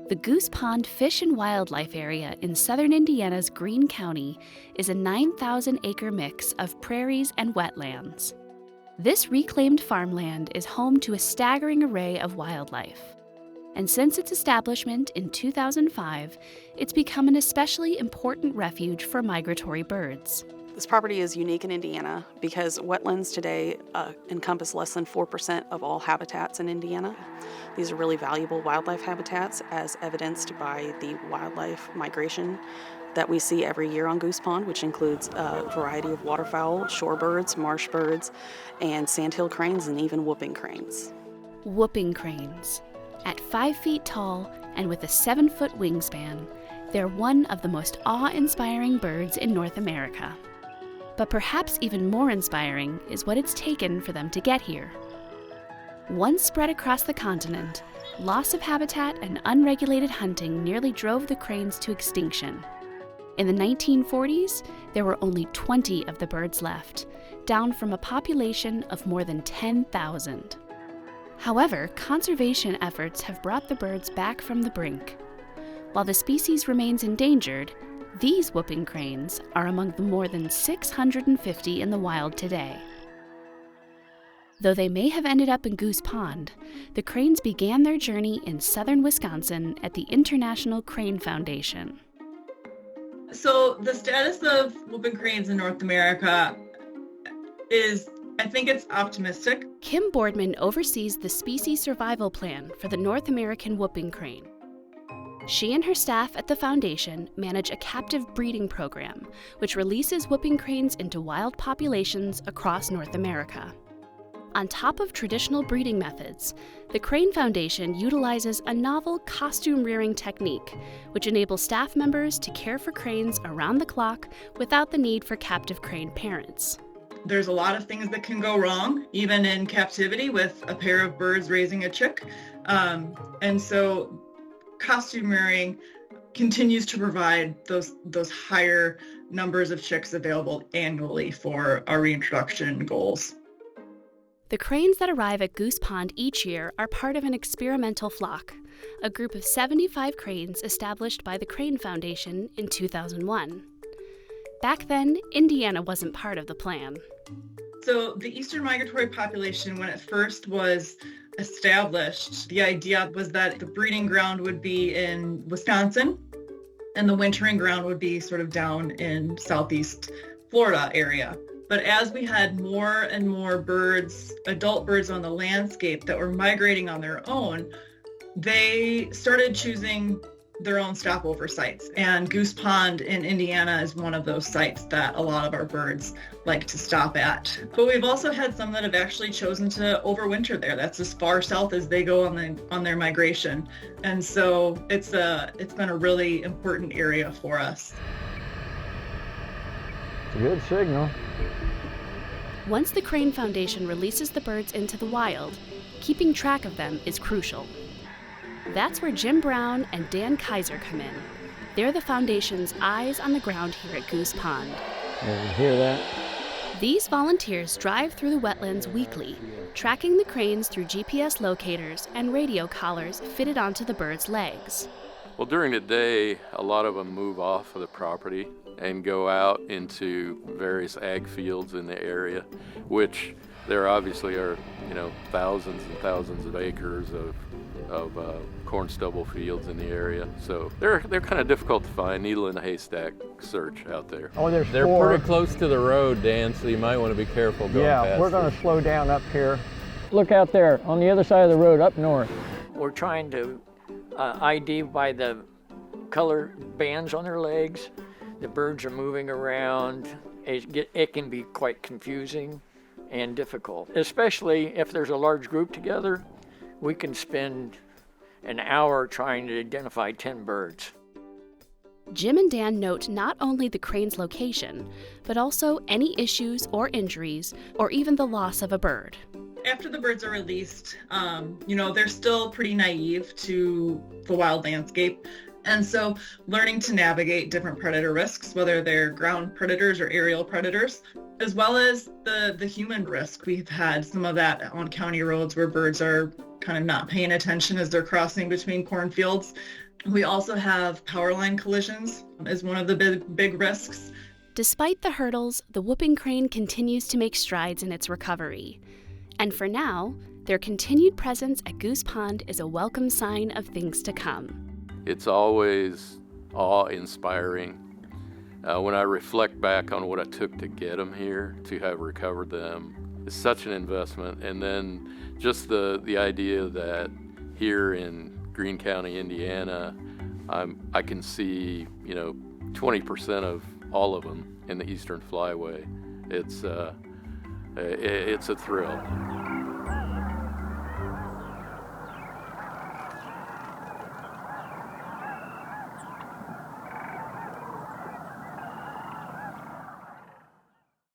The Goose Pond Fish and Wildlife Area in southern Indiana's Greene County is a 9,000-acre mix of prairies and wetlands. This reclaimed farmland is home to a staggering array of wildlife. And since its establishment in 2005, it's become an especially important refuge for migratory birds. This property is unique in Indiana because wetlands today encompass less than 4% of all habitats in Indiana. These are really valuable wildlife habitats, as evidenced by the wildlife migration that we see every year on Goose Pond, which includes a variety of waterfowl, shorebirds, marsh birds, and sandhill cranes, and even whooping cranes. Whooping cranes. At 5 feet tall and with a 7-foot wingspan, they're one of the most awe-inspiring birds in North America. But perhaps even more inspiring is what it's taken for them to get here. Once spread across the continent, loss of habitat and unregulated hunting nearly drove the cranes to extinction. In the 1940s, there were only 20 of the birds left, down from a population of more than 10,000. However, conservation efforts have brought the birds back from the brink. While the species remains endangered, these whooping cranes are among the more than 650 in the wild today. Though they may have ended up in Goose Pond, the cranes began their journey in southern Wisconsin at the International Crane Foundation. So the status of whooping cranes in North America is, I think it's optimistic. Kim Boardman oversees the species survival plan for the North American whooping crane. She and her staff at the foundation manage a captive breeding program, which releases whooping cranes into wild populations across North America. On top of traditional breeding methods, the Crane Foundation utilizes a novel costume rearing technique, which enables staff members to care for cranes around the clock without the need for captive crane parents. There's a lot of things that can go wrong, even in captivity with a pair of birds raising a chick. And so costume rearing continues to provide those higher numbers of chicks available annually for our reintroduction goals. The cranes that arrive at Goose Pond each year are part of an experimental flock, a group of 75 cranes established by the Crane Foundation in 2001. Back then, Indiana wasn't part of the plan. So the eastern migratory population, when it first was established, the idea was that the breeding ground would be in Wisconsin and the wintering ground would be sort of down in southeast Florida area. But as we had more and more birds, adult birds on the landscape that were migrating on their own, they started choosing their own stopover sites. And Goose Pond in Indiana is one of those sites that a lot of our birds like to stop at. But we've also had some that have actually chosen to overwinter there. That's as far south as they go on their migration. And so it's been a really important area for us. It's a good signal. Once the Crane Foundation releases the birds into the wild, keeping track of them is crucial. That's where Jim Brown and Dan Kaiser come in. They're the Foundation's eyes on the ground here at Goose Pond. You hear that? These volunteers drive through the wetlands weekly, tracking the cranes through GPS locators and radio collars fitted onto the birds' legs. Well, during the day, a lot of them move off of the property and go out into various ag fields in the area, which there obviously are, thousands and thousands of acres of corn stubble fields in the area. So they're kind of difficult to find, needle in a haystack search out there. Oh, they're pretty close to the road, Dan, so you might want to be careful going past. Yeah, we're going to slow down up here. Look out there on the other side of the road up north. We're trying to ID by the color bands on their legs. The birds are moving around. It can be quite confusing and difficult, especially if there's a large group together. We can spend an hour trying to identify 10 birds. Jim and Dan note not only the crane's location, but also any issues or injuries, or even the loss of a bird. After the birds are released, they're still pretty naive to the wild landscape. And so learning to navigate different predator risks, whether they're ground predators or aerial predators, as well as the human risk. We've had some of that on county roads where birds are kind of not paying attention as they're crossing between cornfields. We also have power line collisions as one of the big risks. Despite the hurdles, the whooping crane continues to make strides in its recovery. And for now, their continued presence at Goose Pond is a welcome sign of things to come. It's always awe-inspiring. When I reflect back on what it took to get them here, to have recovered them, it's such an investment. And then just the idea that here in Greene County, Indiana, I can see 20% of all of them in the Eastern Flyway. It's a thrill.